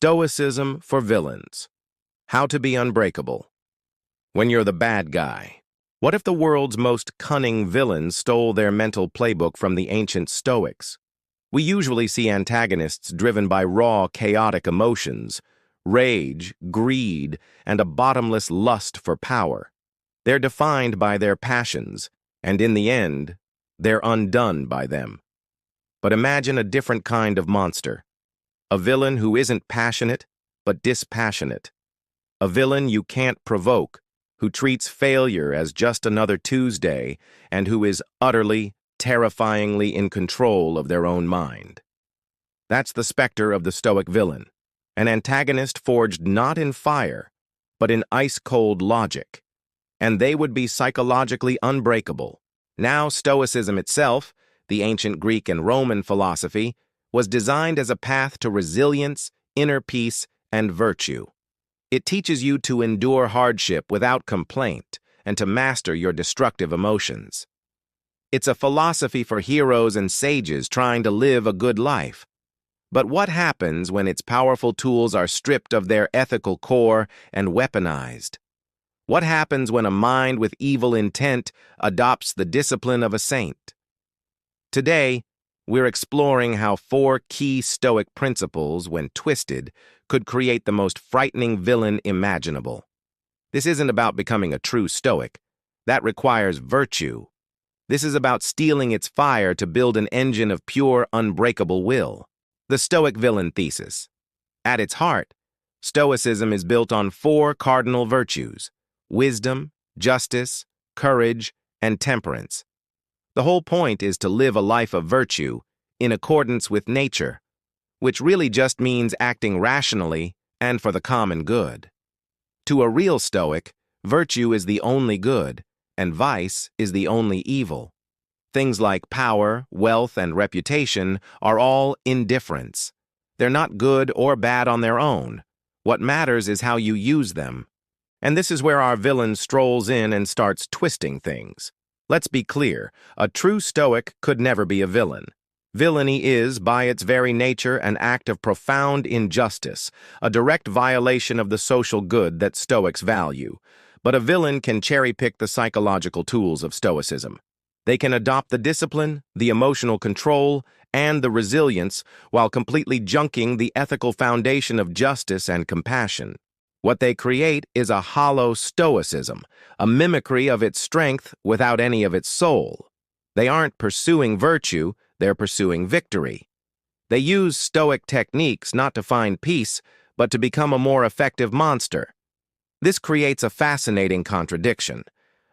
Stoicism for Villains. How to be unbreakable. When you're the bad guy. What if the world's most cunning villains stole their mental playbook from the ancient Stoics? We usually see antagonists driven by raw, chaotic emotions, rage, greed, and a bottomless lust for power. They're defined by their passions, and in the end, they're undone by them. But imagine a different kind of monster. A villain who isn't passionate, but dispassionate. A villain you can't provoke, who treats failure as just another Tuesday, and who is utterly, terrifyingly in control of their own mind. That's the specter of the Stoic villain, an antagonist forged not in fire, but in ice-cold logic. And they would be psychologically unbreakable. Now, Stoicism itself, the ancient Greek and Roman philosophy, was designed as a path to resilience, inner peace, and virtue. It teaches you to endure hardship without complaint and to master your destructive emotions. It's a philosophy for heroes and sages trying to live a good life. But what happens when its powerful tools are stripped of their ethical core and weaponized? What happens when a mind with evil intent adopts the discipline of a saint? Today, we're exploring how 4 key Stoic principles, when twisted, could create the most frightening villain imaginable. This isn't about becoming a true Stoic. That requires virtue. This is about stealing its fire to build an engine of pure, unbreakable will. The Stoic villain thesis. At its heart, Stoicism is built on 4 cardinal virtues: wisdom, justice, courage, and temperance. The whole point is to live a life of virtue in accordance with nature, which really just means acting rationally and for the common good. To a real Stoic, virtue is the only good, and vice is the only evil. Things like power, wealth, and reputation are all indifferents. They're not good or bad on their own. What matters is how you use them. And this is where our villain strolls in and starts twisting things. Let's be clear, a true Stoic could never be a villain. Villainy is, by its very nature, an act of profound injustice, a direct violation of the social good that Stoics value. But a villain can cherry-pick the psychological tools of Stoicism. They can adopt the discipline, the emotional control, and the resilience while completely junking the ethical foundation of justice and compassion. What they create is a hollow Stoicism, a mimicry of its strength without any of its soul. They aren't pursuing virtue, they're pursuing victory. They use Stoic techniques not to find peace, but to become a more effective monster. This creates a fascinating contradiction.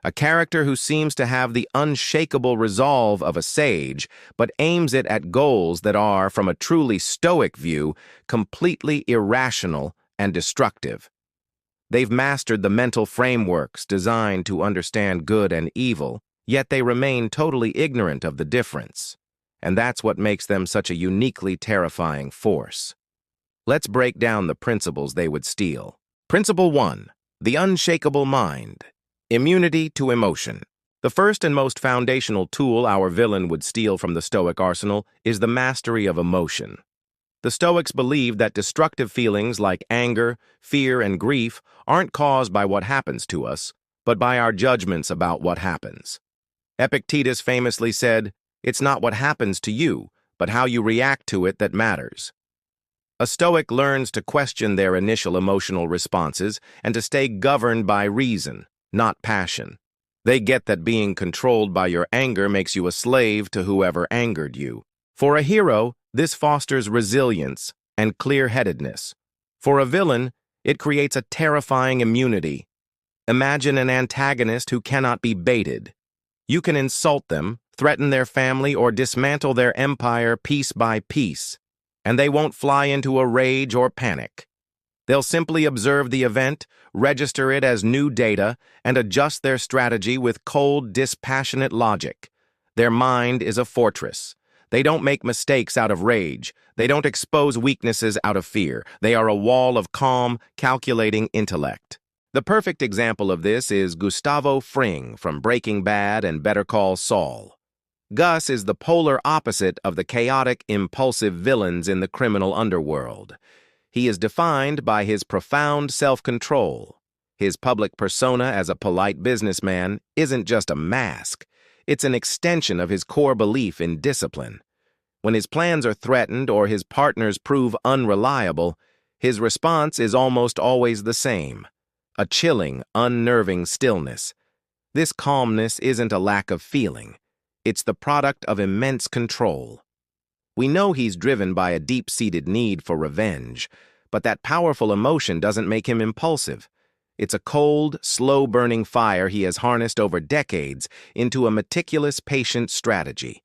A character who seems to have the unshakable resolve of a sage, but aims it at goals that are, from a truly Stoic view, completely irrational and destructive. They've mastered the mental frameworks designed to understand good and evil, yet they remain totally ignorant of the difference. And that's what makes them such a uniquely terrifying force. Let's break down the principles they would steal. Principle 1. The Unshakeable Mind. Immunity to emotion. The first and most foundational tool our villain would steal from the Stoic arsenal is the mastery of emotion. The Stoics believed that destructive feelings like anger, fear, and grief aren't caused by what happens to us, but by our judgments about what happens. Epictetus famously said, "It's not what happens to you, but how you react to it that matters." A Stoic learns to question their initial emotional responses and to stay governed by reason, not passion. They get that being controlled by your anger makes you a slave to whoever angered you. For a hero, this fosters resilience and clear-headedness. For a villain, it creates a terrifying immunity. Imagine an antagonist who cannot be baited. You can insult them, threaten their family, or dismantle their empire piece by piece, and they won't fly into a rage or panic. They'll simply observe the event, register it as new data, and adjust their strategy with cold, dispassionate logic. Their mind is a fortress. They don't make mistakes out of rage. They don't expose weaknesses out of fear. They are a wall of calm, calculating intellect. The perfect example of this is Gustavo Fring from Breaking Bad and Better Call Saul. Gus is the polar opposite of the chaotic, impulsive villains in the criminal underworld. He is defined by his profound self-control. His public persona as a polite businessman isn't just a mask. It's an extension of his core belief in discipline. When his plans are threatened or his partners prove unreliable, his response is almost always the same: a chilling, unnerving stillness. This calmness isn't a lack of feeling. It's the product of immense control. We know he's driven by a deep-seated need for revenge, but that powerful emotion doesn't make him impulsive. It's a cold, slow-burning fire he has harnessed over decades into a meticulous, patient strategy.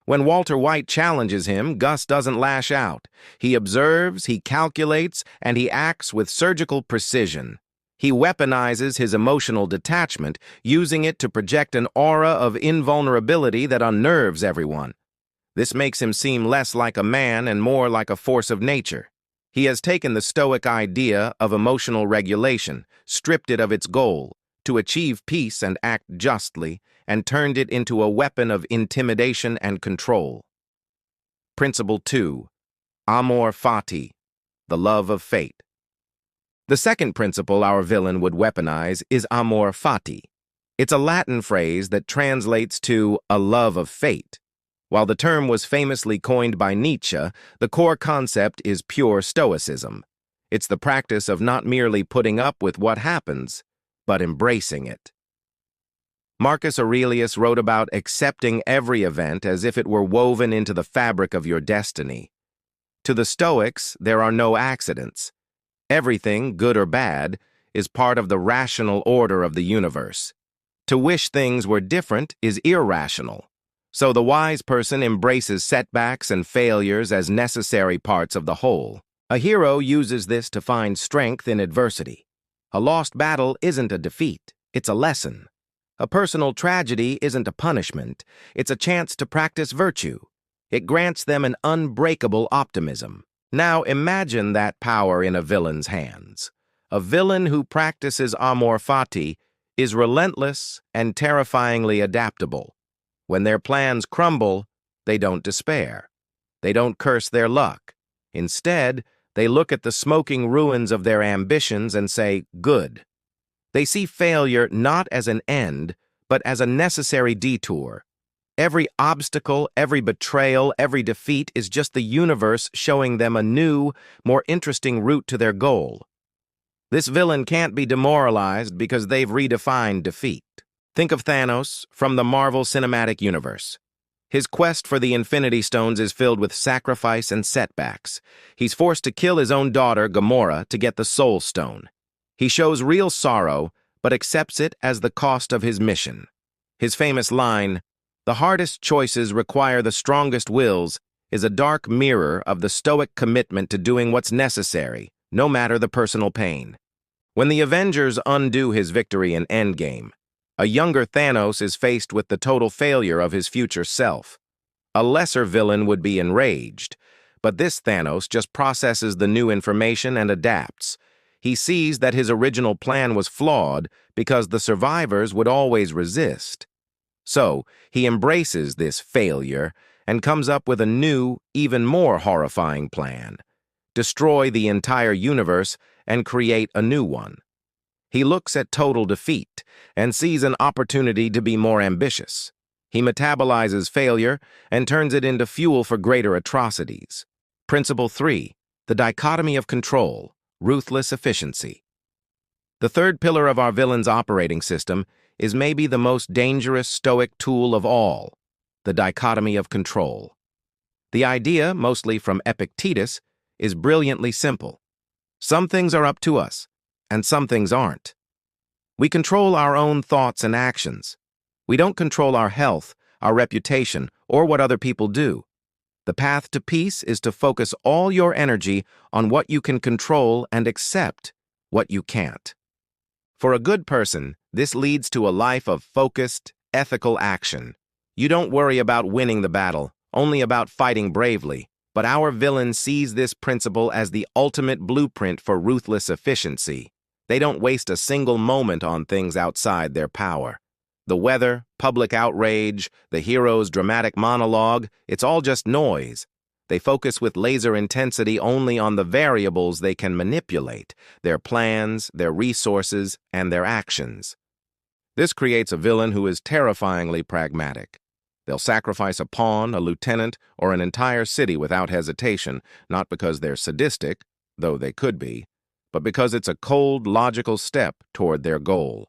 When Walter White challenges him, Gus doesn't lash out. He observes, he calculates, and he acts with surgical precision. He weaponizes his emotional detachment, using it to project an aura of invulnerability that unnerves everyone. This makes him seem less like a man and more like a force of nature. He has taken the Stoic idea of emotional regulation, stripped it of its goal, to achieve peace and act justly, and turned it into a weapon of intimidation and control. Principle 2. Amor Fati, the love of fate. The second principle our villain would weaponize is Amor Fati. It's a Latin phrase that translates to a love of fate. While the term was famously coined by Nietzsche, the core concept is pure Stoicism. It's the practice of not merely putting up with what happens, but embracing it. Marcus Aurelius wrote about accepting every event as if it were woven into the fabric of your destiny. To the Stoics, there are no accidents. Everything, good or bad, is part of the rational order of the universe. To wish things were different is irrational. So the wise person embraces setbacks and failures as necessary parts of the whole. A hero uses this to find strength in adversity. A lost battle isn't a defeat, it's a lesson. A personal tragedy isn't a punishment, it's a chance to practice virtue. It grants them an unbreakable optimism. Now imagine that power in a villain's hands. A villain who practices Amor Fati is relentless and terrifyingly adaptable. When their plans crumble, they don't despair. They don't curse their luck. Instead, they look at the smoking ruins of their ambitions and say, "Good." They see failure not as an end, but as a necessary detour. Every obstacle, every betrayal, every defeat is just the universe showing them a new, more interesting route to their goal. This villain can't be demoralized because they've redefined defeat. Think of Thanos from the Marvel Cinematic Universe. His quest for the Infinity Stones is filled with sacrifice and setbacks. He's forced to kill his own daughter, Gamora, to get the Soul Stone. He shows real sorrow, but accepts it as the cost of his mission. His famous line, "The hardest choices require the strongest wills," is a dark mirror of the Stoic commitment to doing what's necessary, no matter the personal pain. When the Avengers undo his victory in Endgame, a younger Thanos is faced with the total failure of his future self. A lesser villain would be enraged, but this Thanos just processes the new information and adapts. He sees that his original plan was flawed because the survivors would always resist. So, he embraces this failure and comes up with a new, even more horrifying plan: destroy the entire universe and create a new one. He looks at total defeat and sees an opportunity to be more ambitious. He metabolizes failure and turns it into fuel for greater atrocities. Principle 3. The dichotomy of control, ruthless efficiency. The third pillar of our villain's operating system is maybe the most dangerous Stoic tool of all, the dichotomy of control. The idea, mostly from Epictetus, is brilliantly simple. Some things are up to us, and some things aren't. We control our own thoughts and actions. We don't control our health, our reputation, or what other people do. The path to peace is to focus all your energy on what you can control and accept what you can't. For a good person, this leads to a life of focused, ethical action. You don't worry about winning the battle, only about fighting bravely. But our villain sees this principle as the ultimate blueprint for ruthless efficiency. They don't waste a single moment on things outside their power. The weather, public outrage, the hero's dramatic monologue, it's all just noise. They focus with laser intensity only on the variables they can manipulate, their plans, their resources, and their actions. This creates a villain who is terrifyingly pragmatic. They'll sacrifice a pawn, a lieutenant, or an entire city without hesitation, not because they're sadistic, though they could be, but because it's a cold, logical step toward their goal.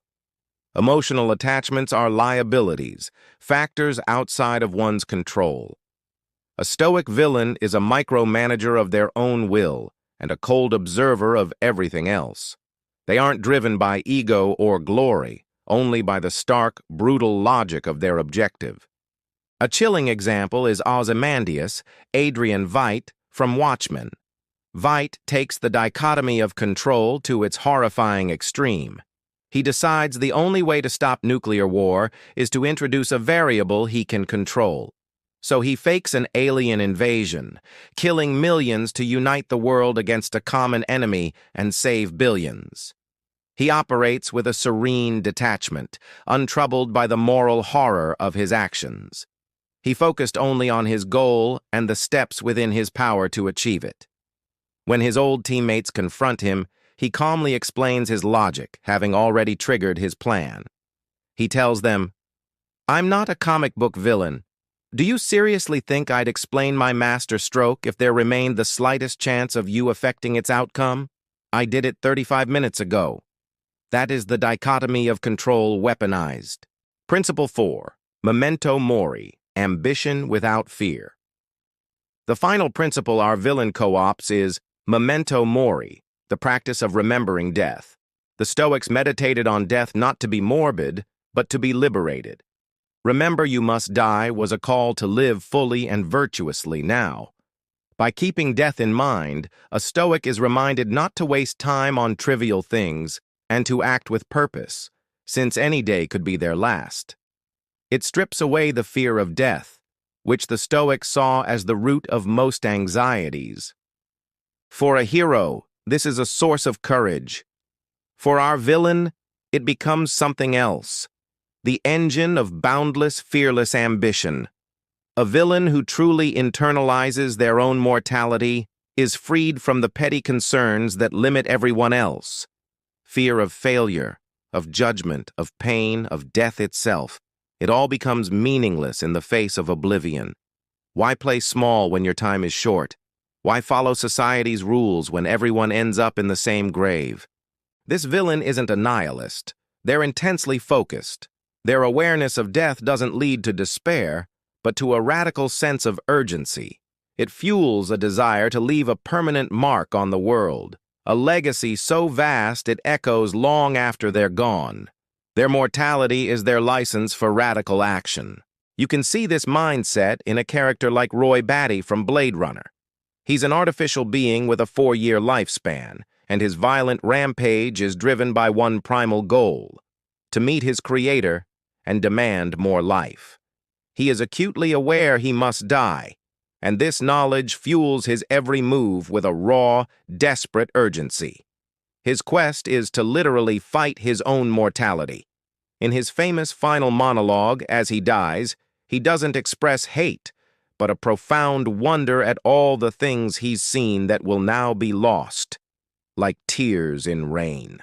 Emotional attachments are liabilities, factors outside of one's control. A stoic villain is a micromanager of their own will and a cold observer of everything else. They aren't driven by ego or glory, only by the stark, brutal logic of their objective. A chilling example is Ozymandias, Adrian Veidt, from Watchmen. Veidt takes the dichotomy of control to its horrifying extreme. He decides the only way to stop nuclear war is to introduce a variable he can control. So he fakes an alien invasion, killing millions to unite the world against a common enemy and save billions. He operates with a serene detachment, untroubled by the moral horror of his actions. He focused only on his goal and the steps within his power to achieve it. When his old teammates confront him, he calmly explains his logic, having already triggered his plan. He tells them, "I'm not a comic book villain. Do you seriously think I'd explain my master stroke if there remained the slightest chance of you affecting its outcome? I did it 35 minutes ago." That is the dichotomy of control weaponized. Principle 4. Memento Mori. Ambition without fear. The final principle our villain co-opts is Memento Mori, the practice of remembering death. The Stoics meditated on death not to be morbid, but to be liberated. Remember you must die was a call to live fully and virtuously now. By keeping death in mind, a Stoic is reminded not to waste time on trivial things and to act with purpose, since any day could be their last. It strips away the fear of death, which the Stoics saw as the root of most anxieties. For a hero, this is a source of courage. For our villain, it becomes something else, the engine of boundless, fearless ambition. A villain who truly internalizes their own mortality is freed from the petty concerns that limit everyone else. Fear of failure, of judgment, of pain, of death itself. It all becomes meaningless in the face of oblivion. Why play small when your time is short? Why follow society's rules when everyone ends up in the same grave? This villain isn't a nihilist. They're intensely focused. Their awareness of death doesn't lead to despair, but to a radical sense of urgency. It fuels a desire to leave a permanent mark on the world, a legacy so vast it echoes long after they're gone. Their mortality is their license for radical action. You can see this mindset in a character like Roy Batty from Blade Runner. He's an artificial being with a 4-year lifespan, and his violent rampage is driven by one primal goal: to meet his creator and demand more life. He is acutely aware he must die, and this knowledge fuels his every move with a raw, desperate urgency. His quest is to literally fight his own mortality. In his famous final monologue, as he dies, he doesn't express hate, but a profound wonder at all the things he's seen that will now be lost, like tears in rain.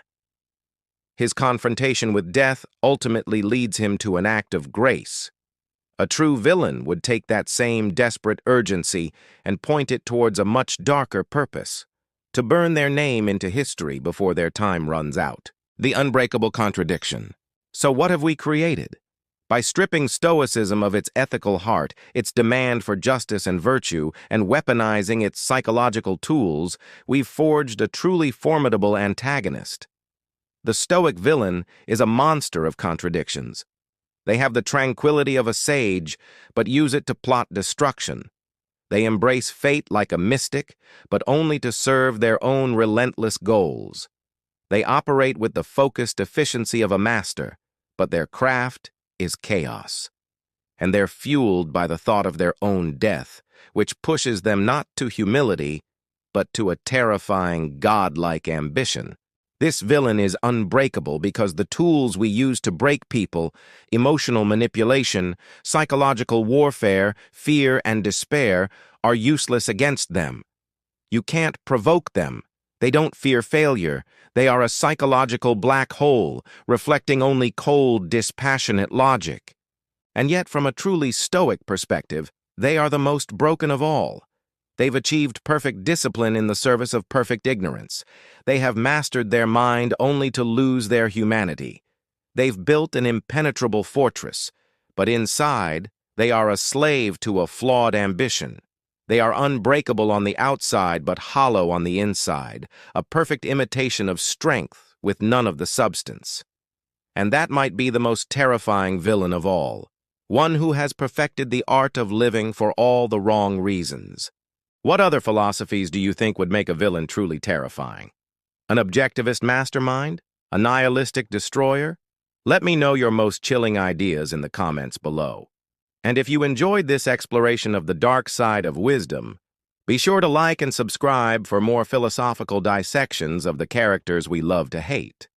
His confrontation with death ultimately leads him to an act of grace. A true villain would take that same desperate urgency and point it towards a much darker purpose: to burn their name into history before their time runs out. The unbreakable contradiction. So what have we created? By stripping Stoicism of its ethical heart, its demand for justice and virtue, and weaponizing its psychological tools, we've forged a truly formidable antagonist. The Stoic villain is a monster of contradictions. They have the tranquility of a sage, but use it to plot destruction. They embrace fate like a mystic, but only to serve their own relentless goals. They operate with the focused efficiency of a master, but their craft is chaos. And they're fueled by the thought of their own death, which pushes them not to humility, but to a terrifying, godlike ambition. This villain is unbreakable because the tools we use to break people, emotional manipulation, psychological warfare, fear, and despair, are useless against them. You can't provoke them. They don't fear failure. They are a psychological black hole, reflecting only cold, dispassionate logic. And yet, from a truly Stoic perspective, they are the most broken of all. They've achieved perfect discipline in the service of perfect ignorance. They have mastered their mind only to lose their humanity. They've built an impenetrable fortress, but inside, they are a slave to a flawed ambition. They are unbreakable on the outside but hollow on the inside, a perfect imitation of strength with none of the substance. And that might be the most terrifying villain of all, one who has perfected the art of living for all the wrong reasons. What other philosophies do you think would make a villain truly terrifying? An objectivist mastermind? A nihilistic destroyer? Let me know your most chilling ideas in the comments below. And if you enjoyed this exploration of the dark side of wisdom, be sure to like and subscribe for more philosophical dissections of the characters we love to hate.